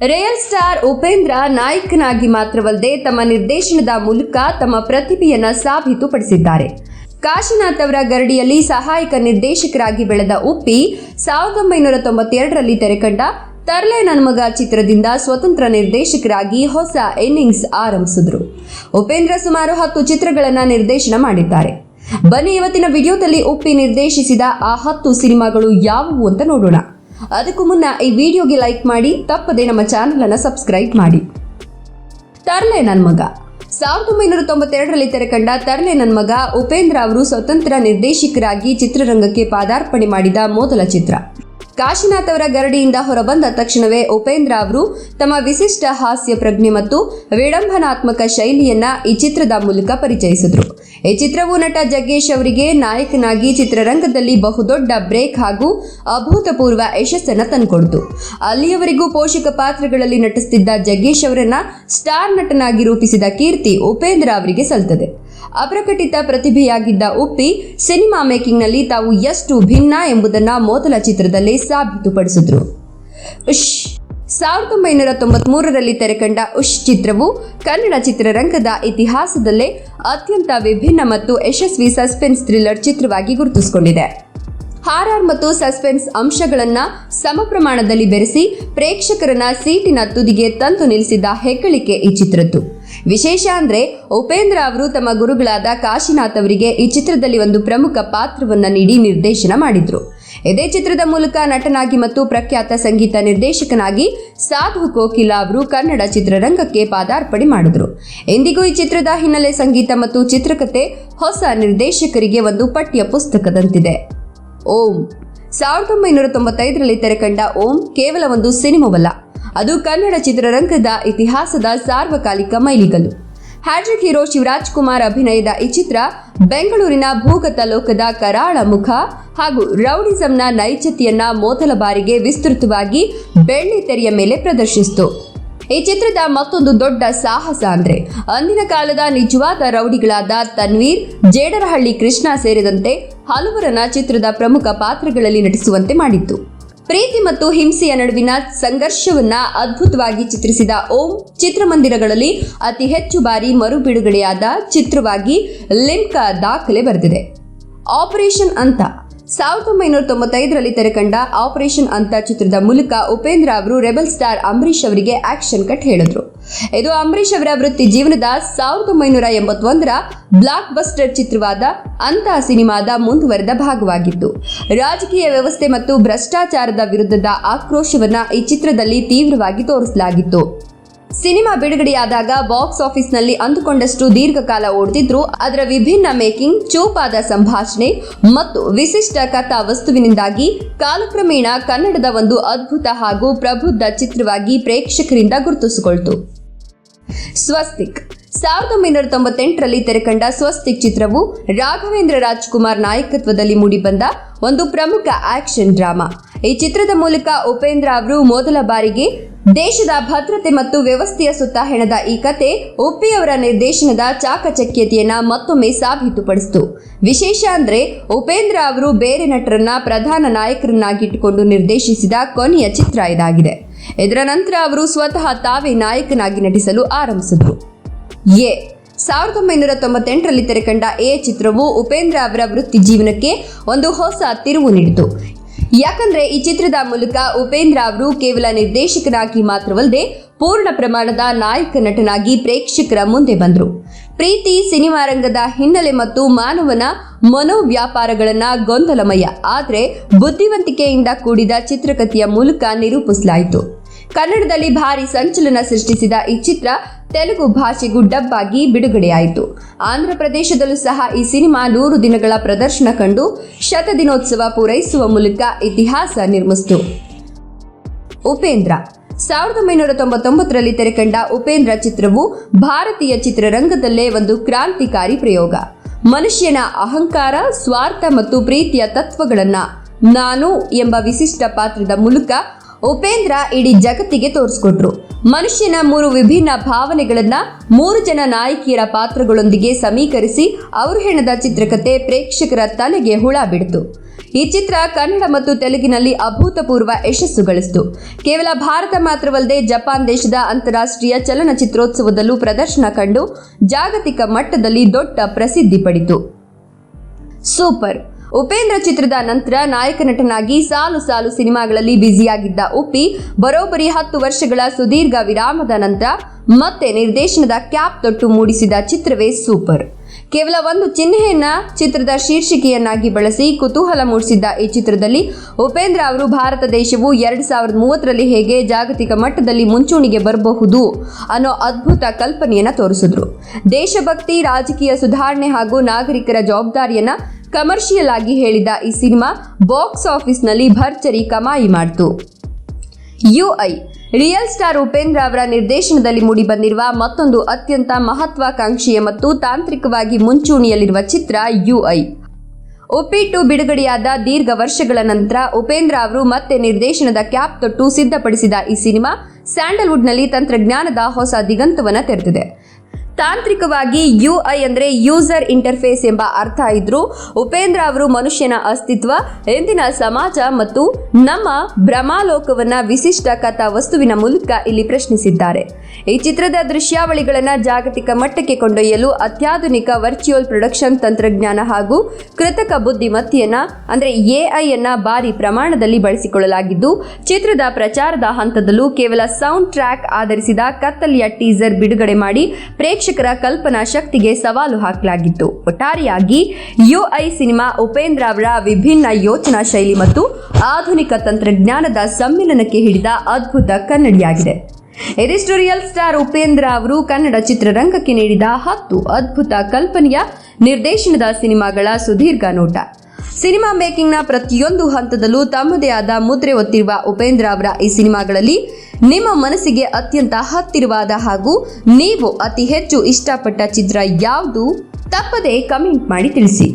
Real star Upendra ನಾಯಕನಾಗಿ ಮಾತ್ರವಲ್ಲದೆ ತಮ್ಮ ನಿರ್ದೇಶನದ ಮೂಲಕ ತಮ್ಮ ಪ್ರತಿಭೆಯನ್ನ ಸಾಬೀತುಪಡಿಸಿದ್ದಾರೆ. ಕಾಶಿನಾಥ್ ಅವರ ಗರಡಿಯಲ್ಲಿ ಸಹಾಯಕ ನಿರ್ದೇಶಕರಾಗಿ ಬೆಳೆದ ಉಪ್ಪಿ 1992ರಲ್ಲಿ ತೆರೆಕಂಡ ತರ್ಲೆ ನನ್ನ ಮಗ ಚಿತ್ರದಿಂದ ಸ್ವತಂತ್ರ ನಿರ್ದೇಶಕರಾಗಿ ಹೊಸ ಇನ್ನಿಂಗ್ಸ್ ಆರಂಭಿಸಿದ್ರು. ಉಪೇಂದ್ರ ಸುಮಾರು 10 ಚಿತ್ರಗಳನ್ನು ನಿರ್ದೇಶನ ಮಾಡಿದ್ದಾರೆ. ಬನ್ನಿ ಇವತ್ತಿನ ವಿಡಿಯೋದಲ್ಲಿ ಉಪ್ಪಿ ನಿರ್ದೇಶಿಸಿದ ಆ 10 ಸಿನಿಮಾಗಳು ಯಾವುವು ಅಂತ ನೋಡೋಣ. ಅದಕ್ಕೂ ಮುನ್ನ ಈ ವಿಡಿಯೋಗೆ ಲೈಕ್ ಮಾಡಿ, ತಪ್ಪದೆ ನಮ್ಮ ಚಾನೆಲ್ ಅನ್ನು ಸಬ್ಸ್ಕ್ರೈಬ್ ಮಾಡಿ. ತರ್ಲೆ ನನ್ನ ಮಗ 1992ರಲ್ಲಿ ತೆರೆಕಂಡ ತರ್ಲೆ ನನ್ನ ಮಗ ಉಪೇಂದ್ರ ಅವರು ಸ್ವತಂತ್ರ ನಿರ್ದೇಶಕರಾಗಿ ಚಿತ್ರರಂಗಕ್ಕೆ ಪಾದಾರ್ಪಣೆ ಮಾಡಿದ ಮೊದಲ ಚಿತ್ರ. ಕಾಶಿನಾಥ್ ಅವರ ಗರಡಿಯಿಂದ ಹೊರಬಂದ ತಕ್ಷಣವೇ ಉಪೇಂದ್ರ ಅವರು ತಮ್ಮ ವಿಶಿಷ್ಟ ಹಾಸ್ಯ ಪ್ರಜ್ಞೆ ಮತ್ತು ವಿಡಂಬನಾತ್ಮಕ ಶೈಲಿಯನ್ನ ಈ ಚಿತ್ರದ ಮೂಲಕ ಪರಿಚಯಿಸಿದ್ರು. ಈ ಚಿತ್ರವು ನಟ ಜಗ್ಗೇಶ್ ಅವರಿಗೆ ನಾಯಕನಾಗಿ ಚಿತ್ರರಂಗದಲ್ಲಿ ಬಹುದೊಡ್ಡ ಬ್ರೇಕ್ ಹಾಗೂ ಅಭೂತಪೂರ್ವ ಯಶಸ್ಸನ್ನು ತಂದುಕೊಡ್ತು. ಅಲ್ಲಿಯವರೆಗೂ ಪೋಷಕ ಪಾತ್ರಗಳಲ್ಲಿ ನಟಿಸುತ್ತಿದ್ದ ಜಗ್ಗೇಶ್ ಅವರನ್ನ ಸ್ಟಾರ್ ನಟನಾಗಿ ರೂಪಿಸಿದ ಕೀರ್ತಿ ಉಪೇಂದ್ರ ಅವರಿಗೆ ಸಲ್ತದೆ. ಅಪ್ರಕಟಿತ ಪ್ರತಿಭೆಯಾಗಿದ್ದ ಉಪ್ಪಿ ಸಿನಿಮಾ ಮೇಕಿಂಗ್ನಲ್ಲಿ ತಾವು ಎಷ್ಟು ಭಿನ್ನ ಎಂಬುದನ್ನು ಮೊದಲ ಚಿತ್ರದಲ್ಲೇ ಸಾಬೀತುಪಡಿಸಿದ್ರು. 1993ರಲ್ಲಿ ತೆರೆಕಂಡ ಉಶ್ ಚಿತ್ರವು ಕನ್ನಡ ಚಿತ್ರರಂಗದ ಇತಿಹಾಸದಲ್ಲೇ ಅತ್ಯಂತ ವಿಭಿನ್ನ ಮತ್ತು ಯಶಸ್ವಿ ಸಸ್ಪೆನ್ಸ್ ಥ್ರಿಲ್ಲರ್ ಚಿತ್ರವಾಗಿ ಗುರುತಿಸಿಕೊಂಡಿದೆ. ಹಾರರ್ ಮತ್ತು ಸಸ್ಪೆನ್ಸ್ ಅಂಶಗಳನ್ನು ಸಮ ಪ್ರಮಾಣದಲ್ಲಿ ಬೆರೆಸಿ ಪ್ರೇಕ್ಷಕರನ್ನ ಸೀಟಿನ ತುದಿಗೆ ತಂದು ನಿಲ್ಲಿಸಿದ ಹೆಗ್ಗಳಿಕೆ ಈ ಚಿತ್ರದ್ದು. ವಿಶೇಷ ಅಂದ್ರೆ ಉಪೇಂದ್ರ ಅವರು ತಮ್ಮ ಗುರುಗಳಾದ ಕಾಶಿನಾಥ್ ಅವರಿಗೆ ಈ ಚಿತ್ರದಲ್ಲಿ ಒಂದು ಪ್ರಮುಖ ಪಾತ್ರವನ್ನ ನೀಡಿ ನಿರ್ದೇಶನ ಮಾಡಿದ್ರು. ಇದೇ ಚಿತ್ರದ ಮೂಲಕ ನಟನಾಗಿ ಮತ್ತು ಪ್ರಖ್ಯಾತ ಸಂಗೀತ ನಿರ್ದೇಶಕನಾಗಿ ಸಾಧು ಕೋಕಿಲ ಅವರು ಕನ್ನಡ ಚಿತ್ರರಂಗಕ್ಕೆ ಪಾದಾರ್ಪಣೆ ಮಾಡಿದ್ರು. ಇಂದಿಗೂ ಈ ಚಿತ್ರದ ಹಿನ್ನೆಲೆ ಸಂಗೀತ ಮತ್ತು ಚಿತ್ರಕಥೆ ಹೊಸ ನಿರ್ದೇಶಕರಿಗೆ ಒಂದು ಪಠ್ಯ ಪುಸ್ತಕದಂತಿದೆ. ಓಂ 1995ರಲ್ಲಿ ತೆರೆಕಂಡ ಓಂ ಕೇವಲ ಒಂದು ಸಿನಿಮಾವಲ್ಲ, ಅದು ಕನ್ನಡ ಚಿತ್ರರಂಗದ ಇತಿಹಾಸದ ಸಾರ್ವಕಾಲಿಕ ಮೈಲಿಗಲ್ಲು. ಹ್ಯಾಟ್ರಿಕ್ ಹೀರೋ ಶಿವರಾಜ್ ಕುಮಾರ್ ಅಭಿನಯದ ಈ ಚಿತ್ರ ಬೆಂಗಳೂರಿನ ಭೂಗತ ಲೋಕದ ಕರಾಳ ಮುಖ ಹಾಗೂ ರೌಡಿಸಂನ ನೈಜತೆಯನ್ನ ಮೊದಲ ಬಾರಿಗೆ ವಿಸ್ತೃತವಾಗಿ ಬೆಳ್ಳಿ ತೆರೆಯ ಮೇಲೆ ಪ್ರದರ್ಶಿಸಿತು. ಈ ಚಿತ್ರದ ಮತ್ತೊಂದು ದೊಡ್ಡ ಸಾಹಸ ಅಂದ್ರೆ ಅಂದಿನ ಕಾಲದ ನಿಜವಾದ ರೌಡಿಗಳಾದ ತನ್ವೀರ್, ಜೇಡರಹಳ್ಳಿ ಕೃಷ್ಣ ಸೇರಿದಂತೆ ಹಲವರನ್ನ ಚಿತ್ರದ ಪ್ರಮುಖ ಪಾತ್ರಗಳಲ್ಲಿ ನಟಿಸುವಂತೆ ಮಾಡಿತ್ತು. ಪ್ರೀತಿ ಮತ್ತು ಹಿಂಸೆಯ ನಡುವಿನ ಸಂಘರ್ಷವನ್ನ ಅದ್ಭುತವಾಗಿ ಚಿತ್ರಿಸಿದ ಓಂ ಚಿತ್ರಮಂದಿರಗಳಲ್ಲಿ ಅತಿ ಹೆಚ್ಚು ಬಾರಿ ಮರುಬಿಡುಗಡೆಯಾದ ಚಿತ್ರವಾಗಿ ಲಿಮ್ಕಾ ದಾಖಲೆ ಬರೆದಿದೆ. ಆಪರೇಷನ್ ಅಂತ 1995ರಲ್ಲಿ ತೆರೆಕಂಡ ಆಪರೇಷನ್ ಅಂತ ಚಿತ್ರದ ಮೂಲಕ ಉಪೇಂದ್ರ ಅವರು ರೆಬಲ್ ಸ್ಟಾರ್ ಅಂಬರೀಶ್ ಅವರಿಗೆ ಆಕ್ಷನ್ ಕಟ್ ಹೇಳಿದ್ರು. ಇದು ಅಂಬರೀಶ್ ಅವರ ವೃತ್ತಿ ಜೀವನದ 1981ರ ಬ್ಲಾಕ್ ಬಸ್ಟರ್ ಚಿತ್ರವಾದ ಅಂತ ಸಿನಿಮಾದ ಮುಂದುವರೆದ ಭಾಗವಾಗಿತ್ತು. ರಾಜಕೀಯ ವ್ಯವಸ್ಥೆ ಮತ್ತು ಭ್ರಷ್ಟಾಚಾರದ ವಿರುದ್ಧದ ಆಕ್ರೋಶವನ್ನ ಈ ಚಿತ್ರದಲ್ಲಿ ತೀವ್ರವಾಗಿ ತೋರಿಸಲಾಗಿತ್ತು. ಸಿನಿಮಾ ಬಿಡುಗಡೆಯಾದಾಗ ಬಾಕ್ಸ್ ಆಫೀಸ್ನಲ್ಲಿ ಅಂದುಕೊಂಡಷ್ಟು ದೀರ್ಘಕಾಲ ಓಡುತ್ತಿದ್ರು. ಅದರ ವಿಭಿನ್ನ ಮೇಕಿಂಗ್, ಚೂಪಾದ ಸಂಭಾಷಣೆ ಮತ್ತು ವಿಶಿಷ್ಟ ಕಥಾ ವಸ್ತುವಿನಿಂದಾಗಿ ಕಾಲಕ್ರಮೇಣ ಕನ್ನಡದ ಒಂದು ಅದ್ಭುತ ಹಾಗೂ ಪ್ರಬುದ್ಧ ಚಿತ್ರವಾಗಿ ಪ್ರೇಕ್ಷಕರಿಂದ ಗುರುತಿಸಿಕೊಳ್ತು. ಸ್ವಸ್ತಿಕ್ 1998ರಲ್ಲಿ ತೆರೆಕಂಡ ಸ್ವಸ್ತಿಕ್ ಚಿತ್ರವು ರಾಘವೇಂದ್ರ ರಾಜ್ಕುಮಾರ್ ನಾಯಕತ್ವದಲ್ಲಿ ಮೂಡಿಬಂದ ಒಂದು ಪ್ರಮುಖ ಆಕ್ಷನ್ ಡ್ರಾಮಾ. ಈ ಚಿತ್ರದ ಮೂಲಕ ಉಪೇಂದ್ರ ಅವರು ಮೊದಲ ಬಾರಿಗೆ ದೇಶದ ಭದ್ರತೆ ಮತ್ತು ವ್ಯವಸ್ಥೆಯ ಸುತ್ತ ಹೆಣೆದ ಈ ಕತೆ ಉಪ್ಪಿಯವರ ನಿರ್ದೇಶನದ ಚಾಕಚಕ್ಯತೆಯನ್ನ ಮತ್ತೊಮ್ಮೆ ಸಾಬೀತುಪಡಿಸಿತು. ವಿಶೇಷ ಅಂದ್ರೆ ಉಪೇಂದ್ರ ಅವರು ಬೇರೆ ನಟರನ್ನ ಪ್ರಧಾನ ನಾಯಕರನ್ನಾಗಿಟ್ಟುಕೊಂಡು ನಿರ್ದೇಶಿಸಿದ ಕೊನೆಯ ಚಿತ್ರ ಇದಾಗಿದೆ. ಇದರ ನಂತರ ಅವರು ಸ್ವತಃ ತಾವೇ ನಾಯಕನಾಗಿ ನಟಿಸಲು ಆರಂಭಿಸಿದ್ರು. 1998ರಲ್ಲಿ ತೆರೆಕಂಡ ಎ ಚಿತ್ರವು ಉಪೇಂದ್ರ ಅವರ ವೃತ್ತಿ ಜೀವನಕ್ಕೆ ಒಂದು ಹೊಸ ತಿರುವು ನೀಡಿತು. ಯಾಕಂದ್ರೆ ಈ ಚಿತ್ರದ ಮೂಲಕ ಉಪೇಂದ್ರ ಅವರು ಕೇವಲ ನಿರ್ದೇಶಕನಾಗಿ ಮಾತ್ರವಲ್ಲದೆ ಪೂರ್ಣ ಪ್ರಮಾಣದ ನಾಯಕ ನಟನಾಗಿ ಪ್ರೇಕ್ಷಕರ ಮುಂದೆ ಬಂದರು. ಪ್ರೀತಿ, ಸಿನಿಮಾ ರಂಗದ ಹಿನ್ನೆಲೆ ಮತ್ತು ಮಾನವನ ಮನೋವ್ಯಾಪಾರಗಳನ್ನ ಗೊಂದಲಮಯ ಆದರೆ ಬುದ್ಧಿವಂತಿಕೆಯಿಂದ ಕೂಡಿದ ಚಿತ್ರಕಥೆಯ ಮೂಲಕ ನಿರೂಪಿಸಲಾಯಿತು. ಕನ್ನಡದಲ್ಲಿ ಭಾರಿ ಸಂಚಲನ ಸೃಷ್ಟಿಸಿದ ಈ ಚಿತ್ರ ತೆಲುಗು ಭಾಷೆಗೂ ಡಬ್ ಆಗಿ ಬಿಡುಗಡೆಯಾಯಿತು. ಆಂಧ್ರ ಪ್ರದೇಶದಲ್ಲೂ ಸಹ ಈ ಸಿನಿಮಾ 100 ದಿನಗಳ ಪ್ರದರ್ಶನ ಕಂಡು ಶತದಿನೋತ್ಸವ ಪೂರೈಸುವ ಮೂಲಕ ಇತಿಹಾಸ ನಿರ್ಮಿಸಿತು. ಉಪೇಂದ್ರ 1999ರಲ್ಲಿ ತೆರೆಕಂಡ ಉಪೇಂದ್ರ ಚಿತ್ರವು ಭಾರತೀಯ ಚಿತ್ರರಂಗದಲ್ಲೇ ಒಂದು ಕ್ರಾಂತಿಕಾರಿ ಪ್ರಯೋಗ. ಮನುಷ್ಯನ ಅಹಂಕಾರ, ಸ್ವಾರ್ಥ ಮತ್ತು ಪ್ರೀತಿಯ ತತ್ವಗಳನ್ನ ನಾನು ಎಂಬ ವಿಶಿಷ್ಟ ಪಾತ್ರದ ಮೂಲಕ ಉಪೇಂದ್ರ ಇಡೀ ಜಗತ್ತಿಗೆ ತೋರಿಸಿಕೊಟ್ರು. ಮನುಷ್ಯನ 3 ವಿಭಿನ್ನ ಭಾವನೆಗಳನ್ನ 3 ಜನ ನಾಯಕಿಯರ ಪಾತ್ರಗಳೊಂದಿಗೆ ಸಮೀಕರಿಸಿ ಅವರು ಹೆಣೆದ ಚಿತ್ರಕಥೆ ಪ್ರೇಕ್ಷಕರ ತಲೆಗೆ ಹುಳ ಬಿಡ್ತು. ಈ ಚಿತ್ರ ಕನ್ನಡ ಮತ್ತು ತೆಲುಗಿನಲ್ಲಿ ಅಭೂತಪೂರ್ವ ಯಶಸ್ಸು ಗಳಿಸಿತು. ಕೇವಲ ಭಾರತ ಮಾತ್ರವಲ್ಲದೆ ಜಪಾನ್ ದೇಶದ ಅಂತಾರಾಷ್ಟ್ರೀಯ ಚಲನಚಿತ್ರೋತ್ಸವದಲ್ಲೂ ಪ್ರದರ್ಶನ ಕಂಡು ಜಾಗತಿಕ ಮಟ್ಟದಲ್ಲಿ ದೊಡ್ಡ ಪ್ರಸಿದ್ಧಿ ಪಡೆಯಿತು. ಸೂಪರ್ ಉಪೇಂದ್ರ ಚಿತ್ರದ ನಂತರ ನಾಯಕ ನಟನಾಗಿ ಸಾಲು ಸಾಲು ಸಿನಿಮಾಗಳಲ್ಲಿ ಬ್ಯುಸಿಯಾಗಿದ್ದ ಉಪ್ಪಿ ಬರೋಬ್ಬರಿ 10 ವರ್ಷಗಳ ಸುದೀರ್ಘ ವಿರಾಮದ ನಂತರ ಮತ್ತೆ ನಿರ್ದೇಶನದ ಕ್ಯಾಪ್ ತೊಟ್ಟು ಮೂಡಿಸಿದ ಚಿತ್ರವೇ ಸೂಪರ್. ಕೇವಲ ಒಂದು ಚಿಹ್ನೆಯನ್ನ ಚಿತ್ರದ ಶೀರ್ಷಿಕೆಯನ್ನಾಗಿ ಬಳಸಿ ಕುತೂಹಲ ಮೂಡಿಸಿದ್ದ ಈ ಚಿತ್ರದಲ್ಲಿ ಉಪೇಂದ್ರ ಅವರು ಭಾರತ ದೇಶವು 2030ರಲ್ಲಿ ಹೇಗೆ ಜಾಗತಿಕ ಮಟ್ಟದಲ್ಲಿ ಮುಂಚೂಣಿಗೆ ಬರಬಹುದು ಅನ್ನೋ ಅದ್ಭುತ ಕಲ್ಪನೆಯನ್ನ ತೋರಿಸಿದ್ರು. ದೇಶಭಕ್ತಿ, ರಾಜಕೀಯ ಸುಧಾರಣೆ ಹಾಗೂ ನಾಗರಿಕರ ಜವಾಬ್ದಾರಿಯನ್ನ ಕಮರ್ಷಿಯಲ್ ಆಗಿ ಹೇಳಿದ ಈ ಸಿನಿಮಾ ಬಾಕ್ಸ್ ಆಫೀಸ್ನಲ್ಲಿ ಭರ್ಜರಿ ಕಮಾಯಿ ಮಾಡಿತು. ಯುಐ ರಿಯಲ್ ಸ್ಟಾರ್ ಉಪೇಂದ್ರ ಅವರ ನಿರ್ದೇಶನದಲ್ಲಿ ಮೂಡಿಬಂದಿರುವ ಮತ್ತೊಂದು ಅತ್ಯಂತ ಮಹತ್ವಾಕಾಂಕ್ಷೆಯ ಮತ್ತು ತಾಂತ್ರಿಕವಾಗಿ ಮುಂಚೂಣಿಯಲ್ಲಿರುವ ಚಿತ್ರ ಯುಐ. ಉಪ್ಪಿ 2 ಬಿಡುಗಡೆಯಾದ ದೀರ್ಘ ವರ್ಷಗಳ ನಂತರ ಉಪೇಂದ್ರ ಅವರು ಮತ್ತೆ ನಿರ್ದೇಶನದ ಕ್ಯಾಪ್ ತೊಟ್ಟು ಸಿದ್ಧಪಡಿಸಿದ ಈ ಸಿನಿಮಾ ಸ್ಯಾಂಡಲ್ವುಡ್ನಲ್ಲಿ ತಂತ್ರಜ್ಞಾನದ ಹೊಸ ದಿಗಂತವನ್ನು ತೆರೆದಿದೆ. ತಾಂತ್ರಿಕವಾಗಿ ಯುಐ ಅಂದರೆ ಯೂಸರ್ ಇಂಟರ್ಫೇಸ್ ಎಂಬ ಅರ್ಥ ಇದ್ರೂ ಉಪೇಂದ್ರ ಅವರು ಮನುಷ್ಯನ ಅಸ್ತಿತ್ವ, ಇಂದಿನ ಸಮಾಜ ಮತ್ತು ನಮ್ಮ ಭ್ರಮಾಲೋಕವನ್ನ ವಿಶಿಷ್ಟ ಕಥಾ ವಸ್ತುವಿನ ಮೂಲಕ ಇಲ್ಲಿ ಪ್ರಶ್ನಿಸಿದ್ದಾರೆ. ಈ ಚಿತ್ರದ ದೃಶ್ಯಾವಳಿಗಳನ್ನು ಜಾಗತಿಕ ಮಟ್ಟಕ್ಕೆ ಕೊಂಡೊಯ್ಯಲು ಅತ್ಯಾಧುನಿಕ ವರ್ಚುವಲ್ ಪ್ರೊಡಕ್ಷನ್ ತಂತ್ರಜ್ಞಾನ ಹಾಗೂ ಕೃತಕ ಬುದ್ಧಿಮತ್ತೆಯನ್ನ ಅಂದರೆ ಎಐ ಅನ್ನ ಭಾರಿ ಪ್ರಮಾಣದಲ್ಲಿ ಬಳಸಿಕೊಳ್ಳಲಾಗಿದ್ದು, ಚಿತ್ರದ ಪ್ರಚಾರದ ಹಂತದಲ್ಲೂ ಕೇವಲ ಸೌಂಡ್ ಟ್ರ್ಯಾಕ್ ಆಧರಿಸಿದ ಕತ್ತಲೆಯ ಟೀಸರ್ ಬಿಡುಗಡೆ ಮಾಡಿ ಪ್ರೇಕ್ಷಕರ ಕಲ್ಪನಾ ಶಕ್ತಿಗೆ ಸವಾಲು ಹಾಕಲಾಗಿತ್ತು. ಒಟ್ಟಾರೆಯಾಗಿ ಯುಐ ಸಿನಿಮಾ ಉಪೇಂದ್ರ ಅವರ ವಿಭಿನ್ನ ಯೋಚನಾ ಶೈಲಿ ಮತ್ತು ಆಧುನಿಕ ತಂತ್ರಜ್ಞಾನದ ಸಮ್ಮಿಲನಕ್ಕೆ ಹಿಡಿದ ಅದ್ಭುತ ಕನ್ನಡಿಯಾಗಿದೆ. ಇದಿಷ್ಟು ರಿಯಲ್ ಸ್ಟಾರ್ ಉಪೇಂದ್ರ ಅವರು ಕನ್ನಡ ಚಿತ್ರರಂಗಕ್ಕೆ ನೀಡಿದ 10 ಅದ್ಭುತ ಕಲ್ಪನೆಯ ನಿರ್ದೇಶನದ ಸಿನಿಮಾಗಳ ಸುದೀರ್ಘ ನೋಟ. ಸಿನಿಮಾ ಮೇಕಿಂಗ್ನ ಪ್ರತಿಯೊಂದು ಹಂತದಲ್ಲೂ ತಮ್ಮದೇ ಆದ ಮುದ್ರೆ ಒತ್ತಿರುವ ಉಪೇಂದ್ರ ಅವರ ಈ ಸಿನಿಮಾಗಳಲ್ಲಿ ನಿಮ್ಮ ಮನಸ್ಸಿಗೆ ಅತ್ಯಂತ ಹತ್ತಿರವಾದ ಹಾಗೂ ನೀವು ಅತಿ ಹೆಚ್ಚು ಇಷ್ಟಪಟ್ಟ ಚಿತ್ರ ಯಾವುದು? ತಪ್ಪದೇ ಕಮೆಂಟ್ ಮಾಡಿ ತಿಳಿಸಿ.